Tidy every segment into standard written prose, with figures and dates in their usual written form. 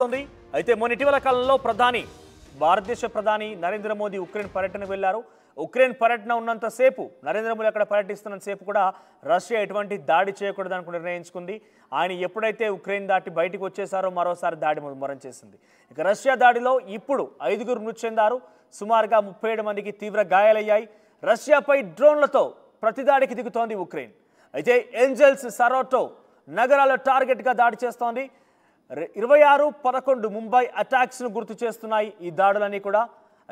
అయితే మొన్న ఇటీవల కాలంలో భారతదేశ ప్రధాని నరేంద్ర మోదీ ఉక్రెయిన్ పర్యటనకు వెళ్లారు. ఉక్రెయిన్ పర్యటన ఉన్నంత సేపు నరేంద్ర మోదీ అక్కడ పర్యటిస్తున్నంత సేపు కూడా రష్యా ఎటువంటి దాడి చేయకూడదు అనుకుని నిర్ణయించుకుంది. ఆయన ఎప్పుడైతే ఉక్రెయిన్ దాటి బయటికి వచ్చేసారో మరోసారి దాడి మొరం చేసింది. ఇక రష్యా దాడిలో ఇప్పుడు 5 మృతి చెందారు. సుమారుగా 37 మందికి తీవ్ర గాయాలయ్యాయి. రష్యాపై డ్రోన్లతో ప్రతిదాడికి దిగుతోంది ఉక్రెయిన్. అయితే ఏంజెల్స్ సరోటో నగరాల టార్గెట్గా దాడి చేస్తోంది. 26-11 ముంబై అటాక్స్ను గుర్తు చేస్తున్నాయి ఈ దాడులన్నీ కూడా.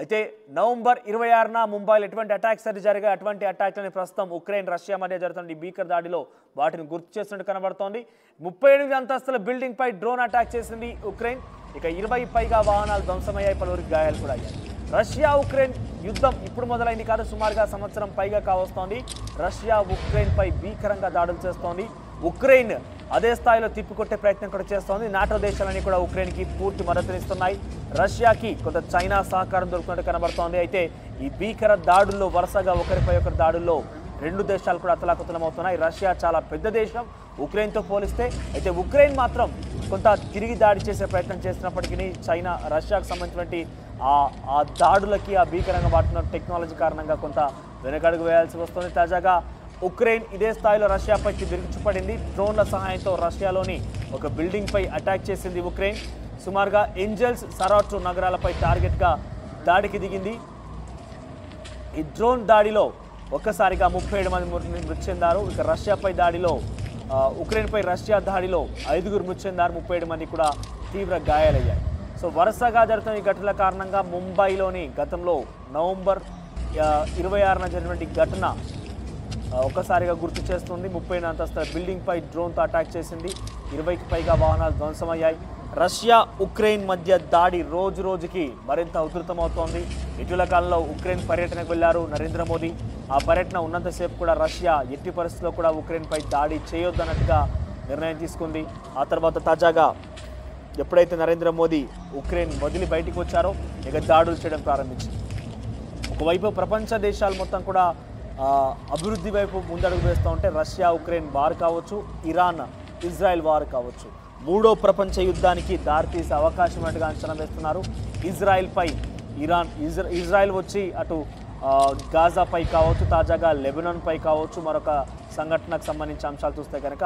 అయితే నవంబర్ 26న ముంబైలో ఎటువంటి అటాక్స్ జరిగాయి, అటువంటి అటాక్లని ప్రస్తుతం ఉక్రెయిన్ రష్యా మధ్య జరుగుతున్న ఈ భీకర దాడిలో వాటిని గుర్తు చేస్తున్నట్టు కనబడుతోంది. 38 అంతస్తుల బిల్డింగ్ పై డ్రోన్ అటాక్ చేసింది ఉక్రెయిన్. ఇక 20 పైగా వాహనాలు ధ్వంసమయ్యాయి, పలువురికి గాయాలు కూడా అయ్యాయి. రష్యా ఉక్రెయిన్ యుద్ధం ఇప్పుడు మొదలైంది కాదు, సుమారుగా సంవత్సరం పైగా కావస్తోంది. రష్యా ఉక్రెయిన్ పై భీకరంగా దాడులు చేస్తోంది. ఉక్రెయిన్ అదే స్థాయిలో తిప్పికొట్టే ప్రయత్నం కూడా చేస్తోంది. నాటో దేశాలన్నీ కూడా ఉక్రెయిన్కి పూర్తి మద్దతునిస్తున్నాయి. రష్యాకి కొంత చైనా సహకారం దొరుకుతున్నట్టు కనబడుతోంది. అయితే ఈ భీకర దాడుల్లో వరుసగా ఒకరిపై ఒకరి దాడుల్లో 2 దేశాలు కూడా అతలాకుతలమవుతున్నాయి. రష్యా చాలా పెద్ద దేశం ఉక్రెయిన్తో పోలిస్తే. అయితే ఉక్రెయిన్ మాత్రం కొంత తిరిగి దాడి చేసే ప్రయత్నం చేసినప్పటికీ చైనా రష్యాకు సంబంధించినటువంటి ఆ దాడులకి, ఆ భీకరంగా వాడుతున్న టెక్నాలజీ కారణంగా కొంత వెనకడుగు వేయాల్సి వస్తుంది. తాజాగా ఉక్రెయిన్ ఇదే స్థాయిలో రష్యాపై విరుచుపడింది. డ్రోన్ల సహాయంతో రష్యాలోని ఒక బిల్డింగ్పై అటాక్ చేసింది ఉక్రెయిన్. సుమారుగా ఏంజెల్స్ సరాటో నగరాలపై టార్గెట్గా దాడికి దిగింది. ఈ డ్రోన్ దాడిలో ఒక్కసారిగా 37 మంది మృతి చెందారు. ఇక రష్యాపై దాడిలో ఉక్రెయిన్పై రష్యా దాడిలో 5 మృతి చెందారు, 37 మంది కూడా తీవ్ర గాయాలయ్యాయి. సో వరుసగా జరుగుతున్న ఈ ఘటనల కారణంగా ముంబైలోని గతంలో నవంబర్ 26న జరిగినటువంటి ఘటన ఒక్కసారిగా గుర్తు చేస్తుంది. 30 అంతస్తుల బిల్డింగ్ పై డ్రోన్తో అటాక్ చేసింది. 20కి పైగా వాహనాలు ధ్వంసమయ్యాయి. రష్యా ఉక్రెయిన్ మధ్య దాడి రోజు రోజుకి మరింత ఉధృతమవుతోంది. ఇటీవల కాలంలో ఉక్రెయిన్ పర్యటనకు వెళ్లారు నరేంద్ర మోదీ. ఆ పర్యటన ఉన్నంతసేపు కూడా రష్యా ఎట్టి పరిస్థితుల్లో కూడా ఉక్రెయిన్పై దాడి చేయొద్దన్నట్టుగా నిర్ణయం తీసుకుంది. ఆ తర్వాత తాజాగా ఎప్పుడైతే నరేంద్ర మోదీ ఉక్రెయిన్ వదిలి బయటికి వచ్చారో ఇక దాడులు చేయడం ప్రారంభించింది. ఒకవైపు ప్రపంచ దేశాలు మొత్తం కూడా అభివృద్ధి వైపు ముందడుగు వేస్తూ ఉంటే రష్యా ఉక్రెయిన్ వార్ కావచ్చు, ఇరాన్ ఇజ్రాయెల్ వార్ కావచ్చు, 3వ ప్రపంచ యుద్ధానికి దారితీసే అవకాశం ఉన్నట్టుగా అంచనా వేస్తున్నారు. ఇజ్రాయెల్ వచ్చి అటు గాజాపై కావచ్చు, తాజాగా లెబనాన్పై కావచ్చు, మరొక సంఘటనకు సంబంధించిన అంశాలు చూస్తే కనుక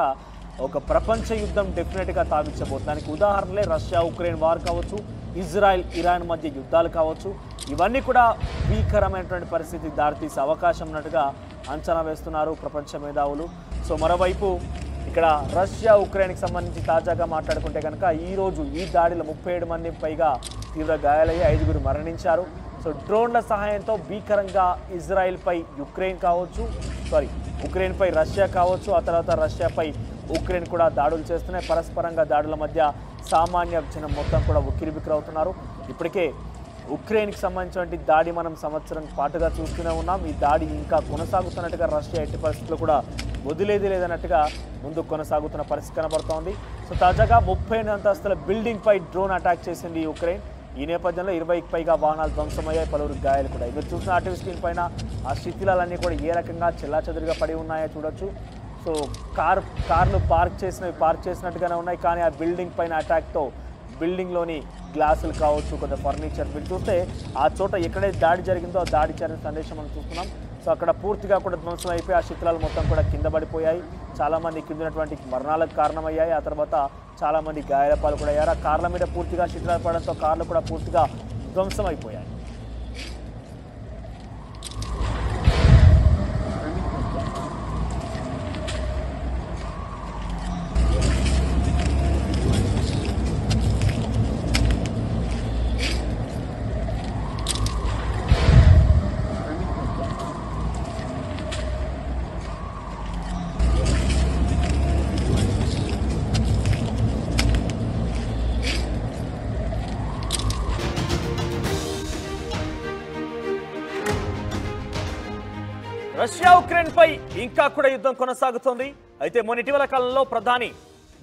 ఒక ప్రపంచ యుద్ధం డెఫినెట్గా తావించబోతుంది. దానికి ఉదాహరణలే రష్యా ఉక్రెయిన్ వార్ కావచ్చు, ఇజ్రాయెల్ ఇరాన్ మధ్య యుద్ధాలు కావచ్చు. ఇవన్నీ కూడా భీకరమైనటువంటి పరిస్థితికి దారితీసే అవకాశం ఉన్నట్టుగా అంచనా వేస్తున్నారు ప్రపంచ మేధావులు. సో మరోవైపు ఇక్కడ రష్యా ఉక్రెయిన్కి సంబంధించి తాజాగా మాట్లాడుకుంటే కనుక ఈరోజు ఈ దాడిలో 37 మంది పైగా తీవ్ర గాయాలయ్యి 5 మరణించారు. సో డ్రోన్ల సహాయంతో భీకరంగా ఉక్రెయిన్పై రష్యా కావచ్చు, ఆ తర్వాత రష్యాపై ఉక్రెయిన్ కూడా దాడులు చేస్తున్నాయి. పరస్పరంగా దాడుల మధ్య సామాన్య జనం మొత్తం కూడా ఉక్కిరిబిక్కిరవుతున్నారు. ఇప్పటికే ఉక్రెయిన్కి సంబంధించినటువంటి దాడి మనం సంవత్సరం పాటుగా చూస్తూనే ఉన్నాం. ఈ దాడి ఇంకా కొనసాగుతున్నట్టుగా రష్యా ఎట్టి పరిస్థితుల్లో కూడా వదిలేది లేదన్నట్టుగా ముందు కొనసాగుతున్న పరిస్థితి కనబడుతోంది. సో తాజాగా 38 అంతస్తుల బిల్డింగ్ పై డ్రోన్ అటాక్ చేసింది ఉక్రెయిన్. ఈ నేపథ్యంలో 20కి పైగా వాహనాలు ధ్వంసమయ్యాయి, పలువురు గాయాలు కూడా. మీరు చూసిన ఆర్టీవీ స్క్రీన్ పైన ఆ శిథిలాలన్నీ కూడా ఏ రకంగా చెల్లాచెదురుగా పడి ఉన్నాయో చూడొచ్చు. సో కార్లు పార్క్ చేసినట్టుగానే ఉన్నాయి. కానీ ఆ బిల్డింగ్ పైన అటాక్తో బిల్డింగ్లోని గ్లాసులు కావచ్చు, కొంత ఫర్నిచర్ మీరు చూస్తే ఆ చోట ఎక్కడైతే దాడి జరిగిందో ఆ దాడి జరిగిన సందేశం మనం చూస్తున్నాం. సో అక్కడ పూర్తిగా కూడా ధ్వంసం అయిపోయి ఆ శిథిలాలు మొత్తం కూడా కింద పడిపోయాయి. చాలామంది కిందినటువంటి మరణాలకు కారణమయ్యాయి. ఆ తర్వాత చాలామంది గాయాల పాలు కూడా అయ్యారు. ఆ కార్ల మీద పూర్తిగా శిథిలాలు పడడంతో కార్లు కూడా పూర్తిగా ధ్వంసం అయిపోయాయి. రష్యా ఉక్రెయిన్ పై ఇంకా కూడా యుద్ధం కొనసాగుతోంది. అయితే మొన్న ఇటీవల కాలంలో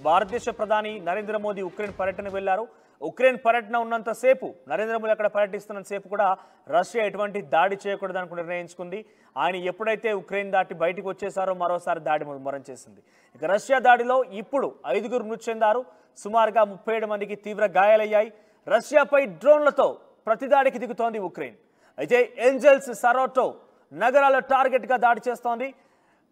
భారతదేశ ప్రధాని నరేంద్ర మోదీ ఉక్రెయిన్ పర్యటనకు వెళ్లారు. ఉక్రెయిన్ పర్యటన ఉన్నంతసేపు నరేంద్ర మోదీ అక్కడ పర్యటిస్తున్నంతసేపు కూడా రష్యా ఎటువంటి దాడి చేయకూడదని నిర్ణయించుకుంది. ఆయన ఎప్పుడైతే ఉక్రెయిన్ దాటి బయటకు వచ్చేసారో మరోసారి దాడి ముమ్మరం చేసింది. ఇక రష్యా దాడిలో ఇప్పుడు 5గురు మృతి చెందారు. సుమారుగా 37 మందికి తీవ్ర గాయాలయ్యాయి. రష్యాపై డ్రోన్లతో ప్రతిదాడికి దిగుతోంది ఉక్రెయిన్. అయితే ఏంజెల్స్, సరోటో నగరాల టార్గెట్గా దాడి చేస్తోంది.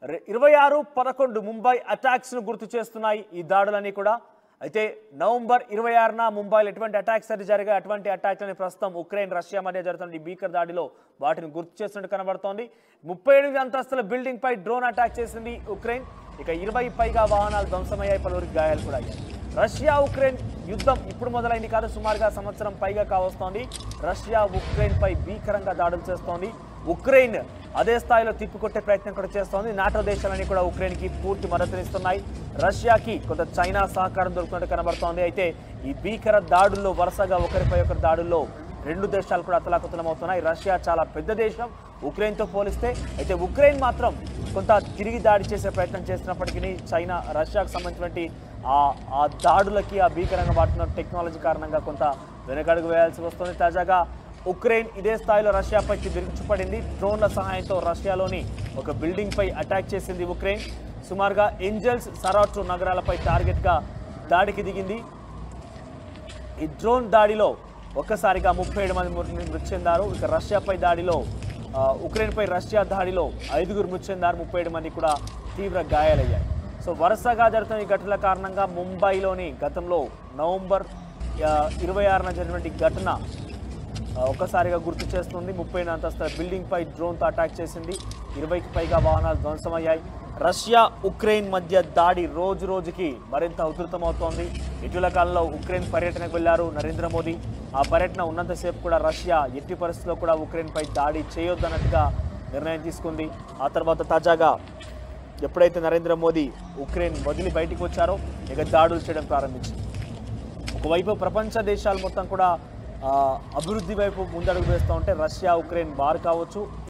26-11 ముంబై అటాక్స్ను గుర్తు చేస్తున్నాయి ఈ దాడులన్నీ కూడా. అయితే నవంబర్ 26న ముంబైలో ఎటువంటి అటాక్స్ అది జరిగాయి, అటువంటి అటాక్లని ప్రస్తుతం ఉక్రెయిన్ రష్యా మధ్య జరుగుతున్న ఈ భీకర దాడిలో వాటిని గుర్తు చేస్తున్నట్టు కనబడుతోంది. 38 అంతస్తుల బిల్డింగ్ పై డ్రోన్ అటాక్ చేసింది ఉక్రెయిన్. ఇక 20 పైగా వాహనాలు ధ్వంసమయ్యాయి, పలువురికి గాయాలు కూడా అయ్యాయి. రష్యా ఉక్రెయిన్ యుద్ధం ఇప్పుడు మొదలైంది కాదు, సుమారుగా సంవత్సరం పైగా కావస్తోంది. రష్యా ఉక్రెయిన్ పై భీకరంగా దాడులు చేస్తోంది. ఉక్రెయిన్ అదే స్థాయిలో తిప్పికొట్టే ప్రయత్నం కూడా చేస్తోంది. నాటో దేశాలన్నీ కూడా ఉక్రెయిన్కి పూర్తి మద్దతునిస్తున్నాయి. రష్యాకి కొంత చైనా సహకారం దొరుకుతున్నట్టు కనబడుతోంది. అయితే ఈ భీకర దాడుల్లో వరుసగా ఒకరిపై ఒకరి దాడుల్లో 2 దేశాలు కూడా అతలాకుతలమవుతున్నాయి. రష్యా చాలా పెద్ద దేశం ఉక్రెయిన్తో పోలిస్తే. అయితే ఉక్రెయిన్ మాత్రం కొంత తిరిగి దాడి చేసే ప్రయత్నం చేసినప్పటికీ చైనా రష్యాకు సంబంధించినటువంటి ఆ దాడులకి, ఆ భీకరంగా వాడుతున్న టెక్నాలజీ కారణంగా కొంత వెనకడుగు వేయాల్సి వస్తుంది. తాజాగా ఉక్రెయిన్ ఇదే స్థాయిలో రష్యాపై విరుచుపడింది. డ్రోన్ల సహాయంతో రష్యాలోని ఒక బిల్డింగ్ పై అటాక్ చేసింది ఉక్రెయిన్. సుమారుగా ఏంజెల్స్, సరాటో నగరాలపై టార్గెట్గా దాడికి దిగింది. ఈ డ్రోన్ దాడిలో ఒక్కసారిగా 37 మంది మృతి చెందారు. ఇక రష్యాపై దాడిలో ఉక్రెయిన్పై రష్యా దాడిలో 5గురు మృతి చెందారు, 37 మంది కూడా తీవ్ర గాయాలయ్యాయి. సో వరుసగా జరుగుతున్న ఈ ఘటనల కారణంగా ముంబైలోని గతంలో నవంబర్ 26న జరిగినటువంటి ఘటన ఒక్కసారిగా గుర్తు చేస్తుంది. 30 అంతస్తుల బిల్డింగ్ పై డ్రోన్తో అటాక్ చేసింది. 20కి పైగా వాహనాలు ధ్వంసమయ్యాయి. రష్యా ఉక్రెయిన్ మధ్య దాడి రోజు రోజుకి మరింత ఉధృతమవుతోంది. ఇటీవల కాలంలో ఉక్రెయిన్ పర్యటనకు వెళ్లారు నరేంద్ర మోదీ. ఆ పర్యటన ఉన్నంతసేపు కూడా రష్యా ఎట్టి పరిస్థితుల్లో కూడా ఉక్రెయిన్పై దాడి చేయొద్దన్నట్టుగా నిర్ణయం తీసుకుంది. ఆ తర్వాత తాజాగా ఎప్పుడైతే నరేంద్ర మోదీ ఉక్రెయిన్ వదిలి బయటికి వచ్చారో ఇక దాడులు చేయడం ప్రారంభించింది. ఒకవైపు ప్రపంచ దేశాలు మొత్తం కూడా అభివృద్ధి వైపు ముందడుగు వేస్తూ ఉంటే రష్యా ఉక్రెయిన్ వార్ కావచ్చు,